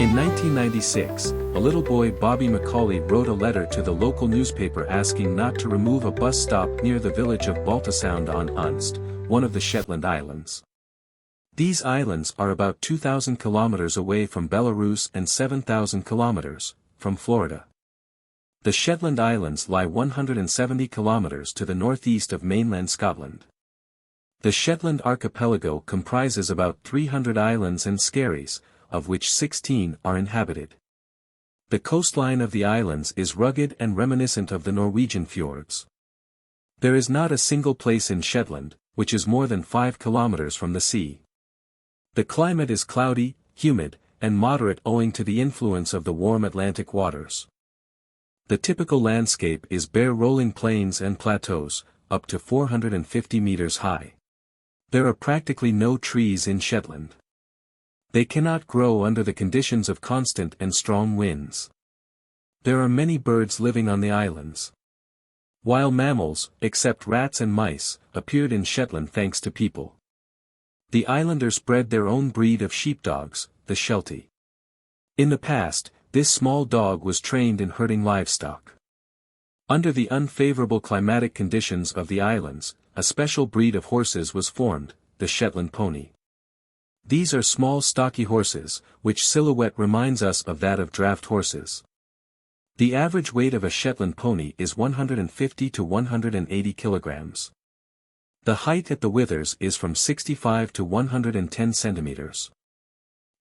In 1996, a little boy Bobby Macaulay wrote a letter to the local newspaper asking not to remove a bus stop near the village of Baltasound on Unst, one of the Shetland Islands. These islands are about 2,000 kilometers away from Belarus and 7,000 kilometers from Florida. The Shetland Islands lie 170 kilometers to the northeast of mainland Scotland. The Shetland archipelago comprises about 300 islands and skerries, of which 16 are inhabited. The coastline of the islands is rugged and reminiscent of the Norwegian fjords. There is not a single place in Shetland, which is more than 5 kilometers from the sea. The climate is cloudy, humid, and moderate owing to the influence of the warm Atlantic waters. The typical landscape is bare rolling plains and plateaus, up to 450 meters high. There are practically no trees in Shetland. They cannot grow under the conditions of constant and strong winds. There are many birds living on the islands. Wild mammals, except rats and mice, appeared in Shetland thanks to people. The islanders bred their own breed of sheepdogs, the Sheltie. In the past, this small dog was trained in herding livestock. Under the unfavorable climatic conditions of the islands, a special breed of horses was formed, the Shetland pony. These are small stocky horses, which silhouette reminds us of that of draft horses. The average weight of a Shetland pony is 150 to 180 kilograms. The height at the withers is from 65 to 110 centimeters.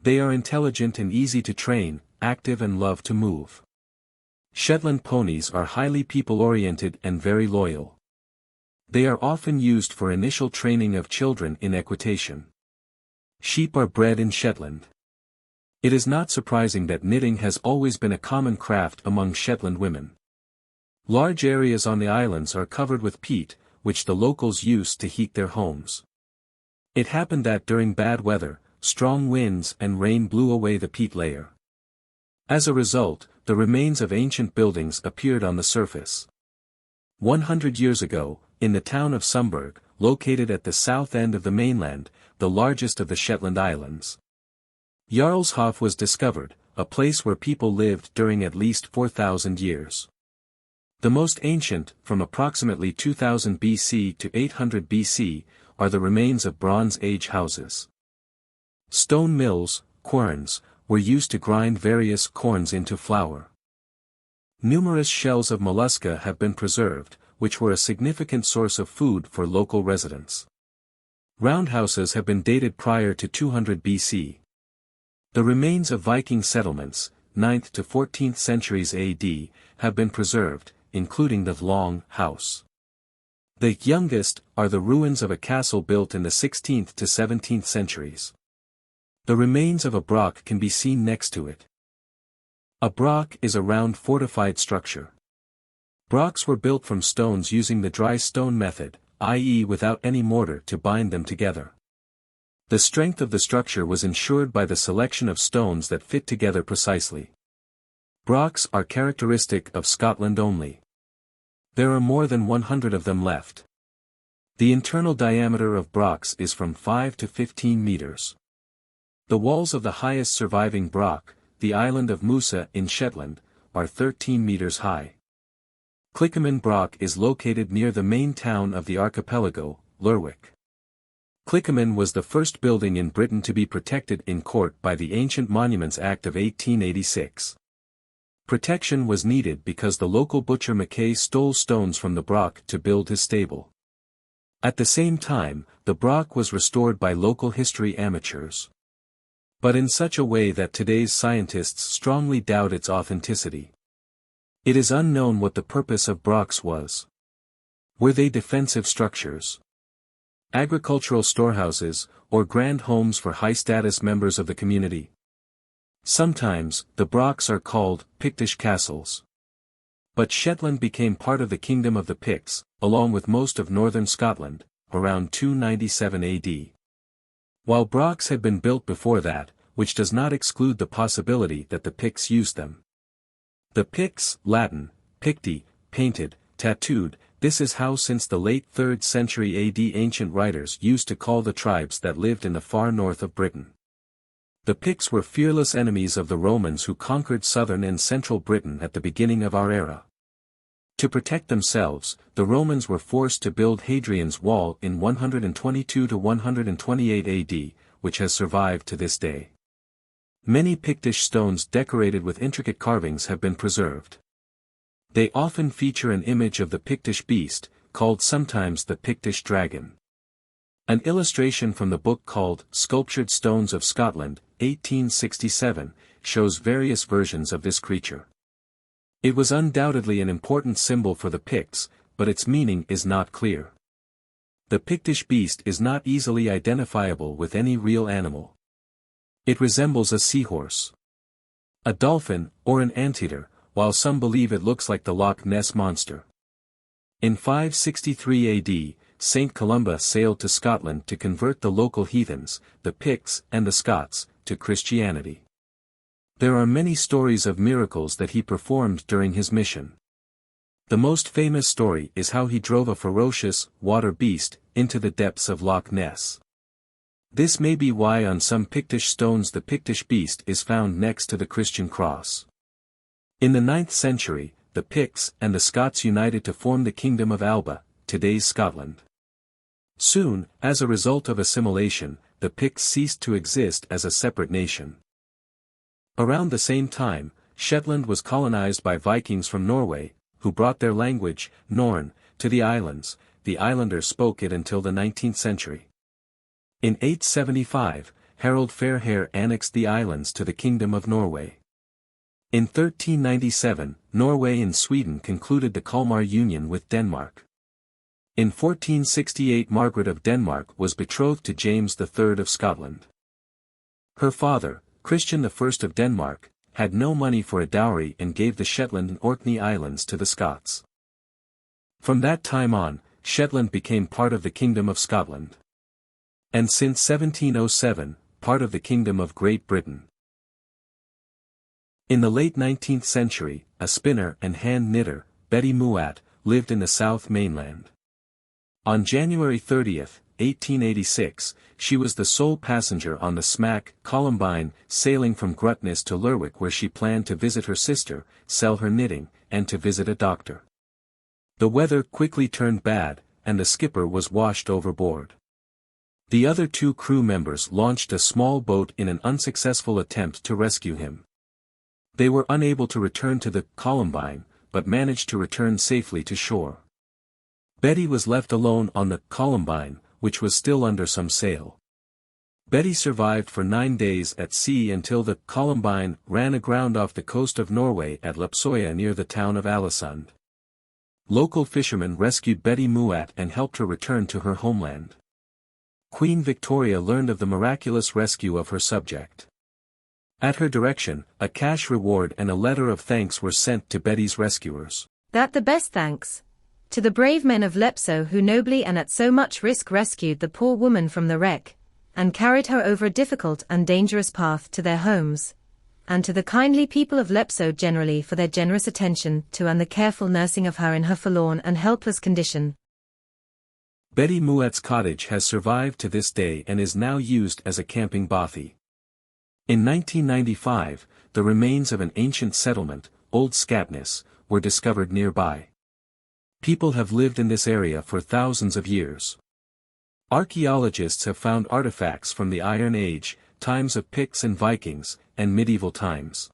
They are intelligent and easy to train, active and love to move. Shetland ponies are highly people-oriented and very loyal. They are often used for initial training of children in equitation. Sheep are bred in Shetland. It is not surprising that knitting has always been a common craft among Shetland women. Large areas on the islands are covered with peat, which the locals used to heat their homes. It happened that during bad weather, strong winds and rain blew away the peat layer. As a result, the remains of ancient buildings appeared on the surface. 100 years ago, in the town of Sumburgh, located at the south end of the mainland, the largest of the Shetland Islands, Jarlshof was discovered, a place where people lived during at least 4,000 years. The most ancient, from approximately 2000 BC to 800 BC, are the remains of Bronze Age houses. Stone mills, querns, were used to grind various corns into flour. Numerous shells of mollusca have been preserved, which were a significant source of food for local residents. Roundhouses have been dated prior to 200 BC. The remains of Viking settlements, 9th to 14th centuries AD, have been preserved, including the Long House. The youngest are the ruins of a castle built in the 16th to 17th centuries. The remains of a broch can be seen next to it. A broch is a round fortified structure. Brochs were built from stones using the drystane method, i.e. without any mortar to bind them together. The strength of the structure was ensured by the selection of stones that fit together precisely. Brochs are characteristic of Scotland only. There are more than 100 of them left. The internal diameter of brochs is from 5 to 15 meters. The walls of the highest surviving broch, the island of Mousa in Shetland, are 13 meters high. Clickaman Broch is located near the main town of the archipelago, Lerwick. Clickaman was the first building in Britain to be protected in court by the Ancient Monuments Act of 1886. Protection was needed because the local butcher Mackay stole stones from the broch to build his stable. At the same time, the broch was restored by local history amateurs. But in such a way that today's scientists strongly doubt its authenticity. It is unknown what the purpose of brochs was. Were they defensive structures, agricultural storehouses, or grand homes for high-status members of the community? Sometimes, the brochs are called Pictish castles. But Shetland became part of the kingdom of the Picts, along with most of northern Scotland, around 297 AD. While brochs had been built before that, which does not exclude the possibility that the Picts used them. The Picts, Latin, picti, painted, tattooed, this is how since the late 3rd century AD ancient writers used to call the tribes that lived in the far north of Britain. The Picts were fearless enemies of the Romans who conquered southern and central Britain at the beginning of our era. To protect themselves, the Romans were forced to build Hadrian's Wall in 122 to 128 AD, which has survived to this day. Many Pictish stones decorated with intricate carvings have been preserved. They often feature an image of the Pictish beast, called sometimes the Pictish dragon. An illustration from the book called Sculptured Stones of Scotland, 1867, shows various versions of this creature. It was undoubtedly an important symbol for the Picts, but its meaning is not clear. The Pictish beast is not easily identifiable with any real animal. It resembles a seahorse, a dolphin, or an anteater, while some believe it looks like the Loch Ness monster. In 563 AD, Saint Columba sailed to Scotland to convert the local heathens, the Picts and the Scots, to Christianity. There are many stories of miracles that he performed during his mission. The most famous story is how he drove a ferocious, water beast, into the depths of Loch Ness. This may be why on some Pictish stones the Pictish beast is found next to the Christian cross. In the 9th century, the Picts and the Scots united to form the Kingdom of Alba, today's Scotland. Soon, as a result of assimilation, the Picts ceased to exist as a separate nation. Around the same time, Shetland was colonized by Vikings from Norway, who brought their language, Norn, to the islands. The islanders spoke it until the 19th century. In 875, Harold Fairhair annexed the islands to the Kingdom of Norway. In 1397, Norway and Sweden concluded the Kalmar Union with Denmark. In 1468 Margaret of Denmark was betrothed to James III of Scotland. Her father, Christian I of Denmark, had no money for a dowry and gave the Shetland and Orkney Islands to the Scots. From that time on, Shetland became part of the Kingdom of Scotland. And since 1707, part of the Kingdom of Great Britain. In the late 19th century, a spinner and hand knitter, Betty Mouat, lived in the South Mainland. On January 30, 1886, she was the sole passenger on the smack Columbine, sailing from Scatness to Lerwick, where she planned to visit her sister, sell her knitting, and to visit a doctor. The weather quickly turned bad, and the skipper was washed overboard. The other two crew members launched a small boat in an unsuccessful attempt to rescue him. They were unable to return to the Columbine, but managed to return safely to shore. Betty was left alone on the Columbine, which was still under some sail. Betty survived for 9 days at sea until the Columbine ran aground off the coast of Norway at Lapsoya near the town of Alesund. Local fishermen rescued Betty Mouat and helped her return to her homeland. Queen Victoria learned of the miraculous rescue of her subject. At her direction, a cash reward and a letter of thanks were sent to Betty's rescuers. That the best thanks to the brave men of Lepso who nobly and at so much risk rescued the poor woman from the wreck, and carried her over a difficult and dangerous path to their homes, and to the kindly people of Lepso generally for their generous attention to and the careful nursing of her in her forlorn and helpless condition. Betty Mouat's cottage has survived to this day and is now used as a camping bothy. In 1995, the remains of an ancient settlement, Old Scatness, were discovered nearby. People have lived in this area for thousands of years. Archaeologists have found artifacts from the Iron Age, times of Picts and Vikings, and medieval times.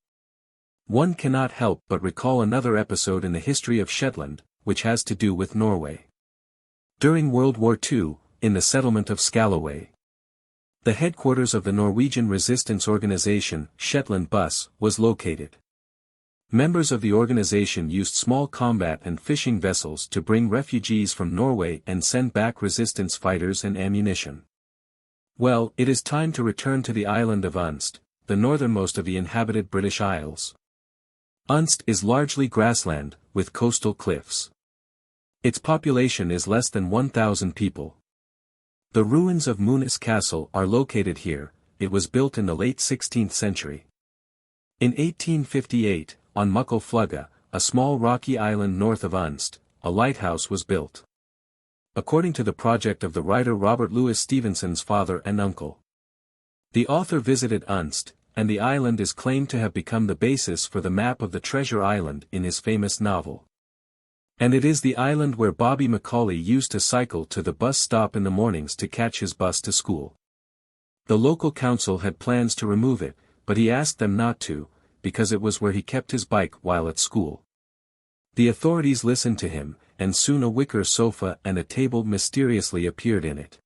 One cannot help but recall another episode in the history of Shetland, which has to do with Norway. During World War II, in the settlement of Scalloway, the headquarters of the Norwegian resistance organization, Shetland Bus, was located. Members of the organization used small combat and fishing vessels to bring refugees from Norway and send back resistance fighters and ammunition. Well, it is time to return to the island of Unst, the northernmost of the inhabited British Isles. Unst is largely grassland, with coastal cliffs. Its population is less than 1,000 people. The ruins of Mousa Castle are located here. It was built in the late 16th century. In 1858, on Muckleflugga, a small rocky island north of Unst, a lighthouse was built. According to the project of the writer Robert Louis Stevenson's father and uncle. The author visited Unst, and the island is claimed to have become the basis for the map of the Treasure Island in his famous novel. And it is the island where Bobby Macaulay used to cycle to the bus stop in the mornings to catch his bus to school. The local council had plans to remove it, but he asked them not to, because it was where he kept his bike while at school. The authorities listened to him, and soon a wicker sofa and a table mysteriously appeared in it.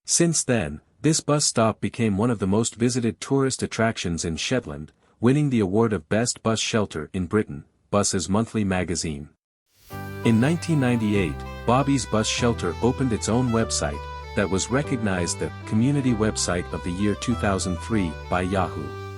Since then, this bus stop became one of the most visited tourist attractions in Shetland, winning the award of Best Bus Shelter in Britain, Bus's monthly magazine. In 1998, Bobby's Bus Shelter opened its own website, that was recognized the Community Website of the Year 2003 by Yahoo!